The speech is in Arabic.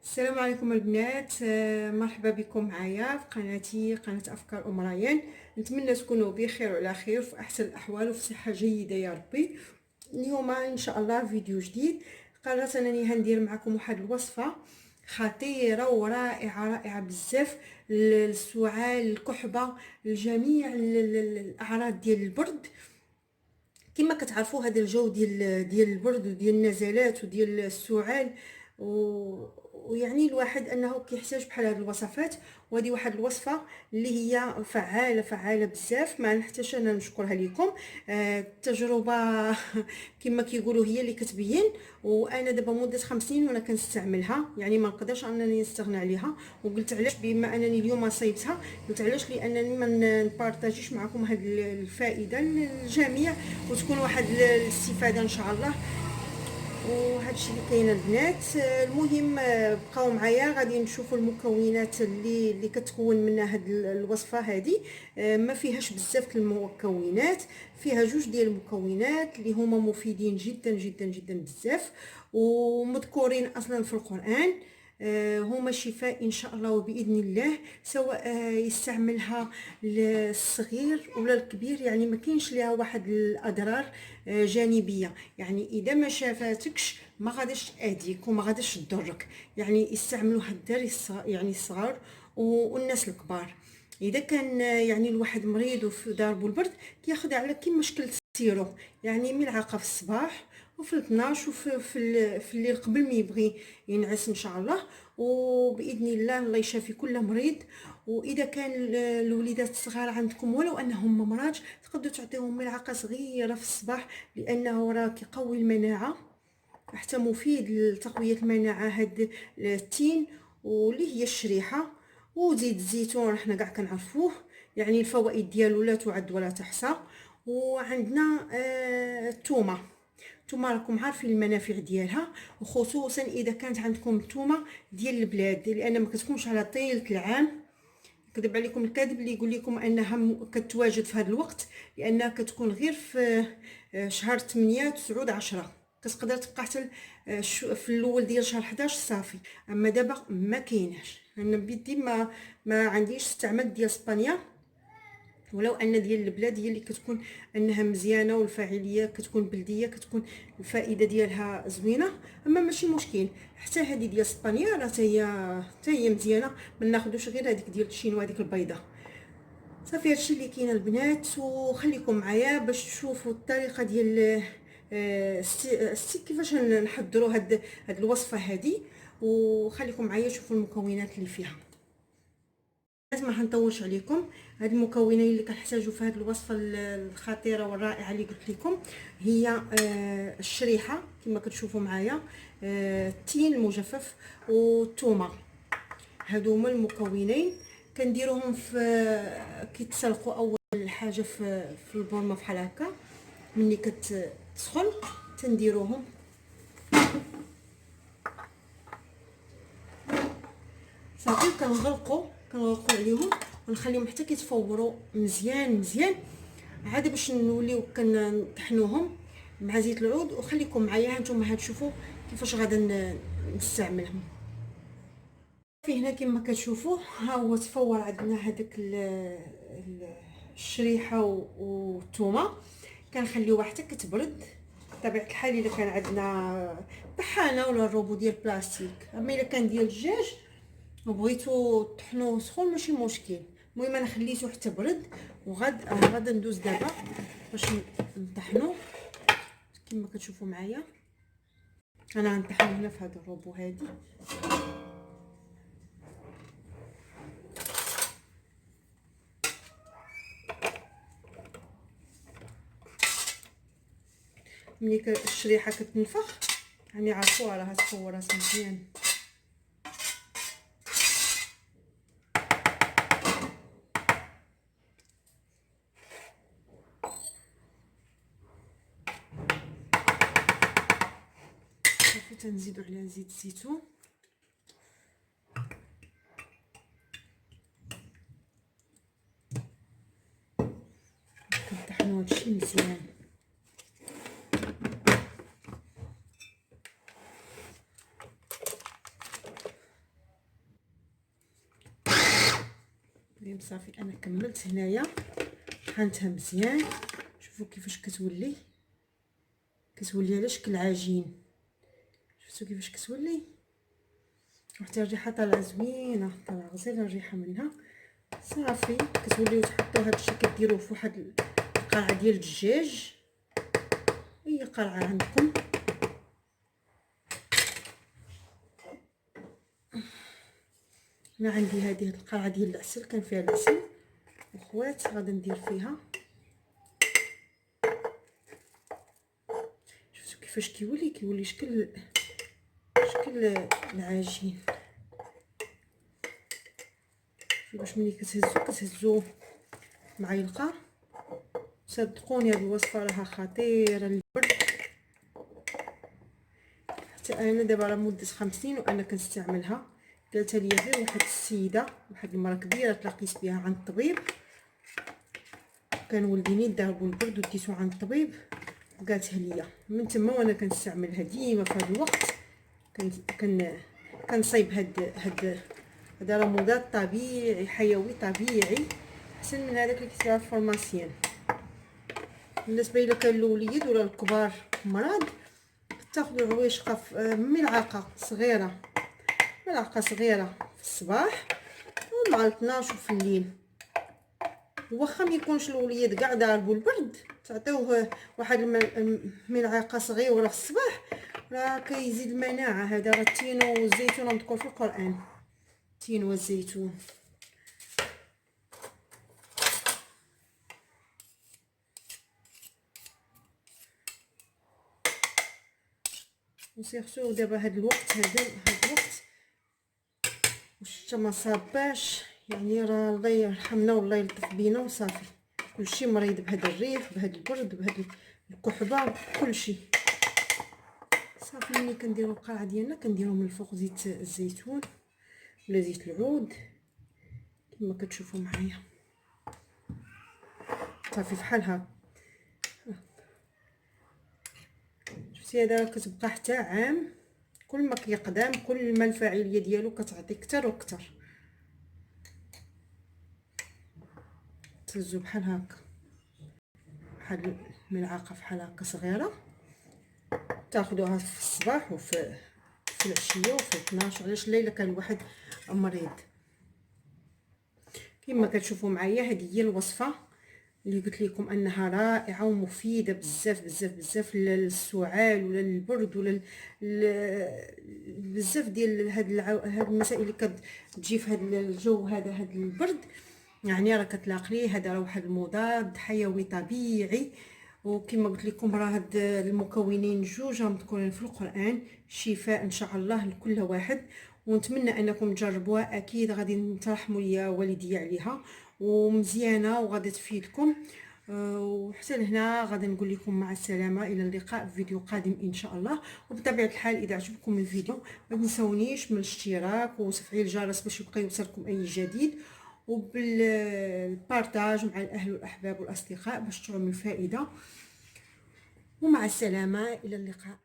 السلام عليكم البنات. مرحبا بكم معايا في قناتي قناه افكار ام ريان. نتمنى تكونوا بخير وعلى خير في احسن الاحوال وفي صحه جيده يا ربي. اليوم ان شاء الله فيديو جديد. قررت انني هندير معكم واحد الوصفه خطيره ورائعه رائعه بزاف للسعال الكحبه لجميع الاعراض ديال البرد. كما كتعرفوا هذا الجو ديال البرد وديال النزلات وديال السعال ويعني الواحد انه كيحتاج بحال هذه الوصفات. وهذه واحد الوصفه اللي هي فعاله بزاف، ما نحتاجش انا نشكرها لكم. التجربه كما كيقولوا هي اللي كتبين. وانا دابا مده 5 سنين وانا كنستعملها، يعني ما نقدرش انني نستغنى عليها. وقلت علاش بما انني اليوم صايبتها، قلت علاش لانني ما نبارطاجيش معكم هذه الفائده للجميع وتكون واحد الاستفاده ان شاء الله. وهذا الشيء اللي كاين البنات. المهم بقاو معايا غادي نشوفوا المكونات اللي كتكون منها هذه الوصفه. هذه ما فيهاش بزاف المكونات، فيها جوج ديال المكونات اللي هما مفيدين جدا جدا جدا بزاف ومذكورين اصلا في القران. هما شفاء ان شاء الله وباذن الله، سواء يستعملها الصغير ولا الكبير، يعني ما كاينش ليها واحد الاضرار جانبيه. يعني اذا ما شافتكش ما غاديش تاذيك وما غاديش تضرك. يعني يستعملوها الدراري يعني الصغار والناس الكبار. اذا كان يعني الواحد مريض وفي ضاربو البرد كياخذ على كيما شكل السيرو، يعني ملعقه في الصباح وفي 12 في الليل قبل ما يبغي ينعس ان شاء الله. وباذن الله يشافي كل مريض. واذا كان الوليدات الصغار عندكم ولو انهم ممراض تقدروا تعطيهم ملعقه صغيره في الصباح، لانه راه كيقوي المناعه، حتى مفيد لتقويه المناعه هاد التين واللي هي الشريحه. وزيت الزيتون حنا كاع كنعرفوه، يعني الفوائد ديالو لا تعد ولا تحصى. وعندنا الثومه. الثومه راكم عارفين المنافع ديالها، وخصوصا اذا كانت عندكم الثومه ديال البلاد، لان ما كتكونش على طيله العام. كذب عليكم الكذب اللي يقول لكم انها كتواجد في هذا الوقت، لانها كتكون غير في شهر 8 9 10. كتقدر تبقى حتى في الاول ديال شهر 11 صافي. اما دابا ما كايناش. انا بيدي ما عنديش استعملت ديال اسبانيا، ولو ان ديال البلاد هي اللي كتكون انها مزيانه والفاعليه كتكون بلديه، كتكون الفائده ديالها زوينه. اما ماشي مشكل، حتى هذه ديال اسبانيا راه هي مزيانه، ما ناخذوش غير هذيك ديال الشينوا هذيك البيضه. صافي هادشي اللي كاين البنات، وخليكم معايا باش تشوفوا الطريقه ديال كيفاش نحضروا هاد الوصفه هذه. وخليكم معايا شوفوا المكونات اللي فيها. ما حنطولش عليكم. هاد المكونات اللي كنحتاجو في هاد الوصفه الخطيره والرائعه اللي قلت لكم هي الشريحه كما كتشوفوا معايا، التين المجفف والثومه. هادو هما المكونين كنديروهم في كيتسلقوا اول حاجه في البورمه بحال هكا. ملي كتسخن تنديروهم صافي، كنغلقوا عليهم ونخليهم حتى كيتفوروا مزيان عاد باش نوليو كنطحنوهم مع زيت العود. وخليكم معايا هانتوما تشوفوا كيفاش غادا نستعملهم. في هنا كما كتشوفوا ها هو تفور عندنا هذاك الشريحه والثومه. كنخليوها حتى كتبرد. بطبيعه الحال الا كان عندنا طحانه ولا الروبو ديال بلاستيك، اما الا كان ديال الدجاج وبغيتو طحنوه سخون ماشي مشكل. المهم انا خليته حتى برد. غادا ندوز دابا باش نطحنو كما كتشوفوا معايا. انا غنطحنو هنا في هذا الروبو هادي. ملي الشريحه كتنفخ يعني عرفوها راه تفور راسها مزيان. صافي تنزيدو عليها زيت الزيتون. كنطحنوا هادشي مزيان. المهم صافي انا كملت هنايا، طحنتها مزيان. شوفوا كيفاش كتولي على شكل عجين. شفتوا كيفاش كتولي، حتى الريحه طالعه زوينه، طالعه غزاله الريحه منها. صافي كتوليو تحطوا هذا الشيء، كديروه في واحد القرعه ديال الدجاج، اي قرعه عندكم. انا عندي هذه القرعه ديال العسل، كان فيها العسل اخوات، غادي ندير فيها. شفتوا كيفاش كيولي شكل العجين. باش ملي كتهزو معلقه. صدقوني هذه الوصفه راها خطيره للبرد. حتى انا دابا راه مده 5 سنين وانا كنستعملها. قالتها لي غير واحد السيده، واحد المراه كبيره تلاقيت بها عند الطبيب، كان ولديني داو البرد وديتو عند الطبيب، قالتها لي من تما وانا كنستعملها ديما في هذا الوقت. كنصايب هذا راه مضاد طبيعي حيوي طبيعي، احسن من هذاك اللي كيتباع في الفارماسيان. بالنسبه الا كان الوليد ولا الكبار مرض، تاخذوا عويشقه ملعقه صغيره في الصباح ومع 12 في الليل. واخا ما يكونش الوليد كاع ضاربو البرد، تعطيوه واحد ملعقه صغيره في الصباح، راه كيزيد المناعه. هذا راه التين والزيتون مذكور في القران، التين والزيتون. وسيرتو دابا هاد الوقت والشتا ما صاباش، يعني راه الله يرحمنا والله يلطف بينا وصافي. كلشي مريض بهذا الريح، بهذا البرد، بهذا الكحبه، كلشي. صافي ملي كنديروا القرعه ديالنا كنديروا من الفوق زيت الزيتون ولا زيت العود كما كتشوفوا معايا. صافي بحال هكا. شفتي هذا كتبقى حتى عام، كل ما كيقدم كل ما الفاعليه ديالو كتعطي اكثر واكثر. تهزو بحال هكا، واحد الملعقه بحال هكا صغيره، تاخذوها في الصباح وفي العشيه وفي 12. علاش لا الا كان واحد مريض. كما كتشوفوا معايا هذه هي الوصفه اللي قلت لكم انها رائعه ومفيده بزاف بزاف بزاف للسعال ولا للبرد ولا بزاف ديال هاد المسائل اللي كتجي في هذا الجو هذا البرد. يعني راه كتلاقي هذا راه واحد المضاد حيوي طبيعي، وكما قلت لكم راه هاد المكونين جوج مذكورين في القران، شفاء ان شاء الله لكل واحد. ونتمنى انكم تجربوها، اكيد غادي ترحموا ليا والدي عليها، ومزيانه وغادي تفيدكم. وحتى لهنا غادي نقول لكم مع السلامه، الى اللقاء في فيديو قادم ان شاء الله. وبطبيعه الحال اذا عجبكم الفيديو ما تنسونيش من الاشتراك وتفعيل الجرس باش يبقى يوصلكم اي جديد، وبالبارطاج مع الاهل والاحباب والاصدقاء باش تعم الفائده. ومع السلامه الى اللقاء.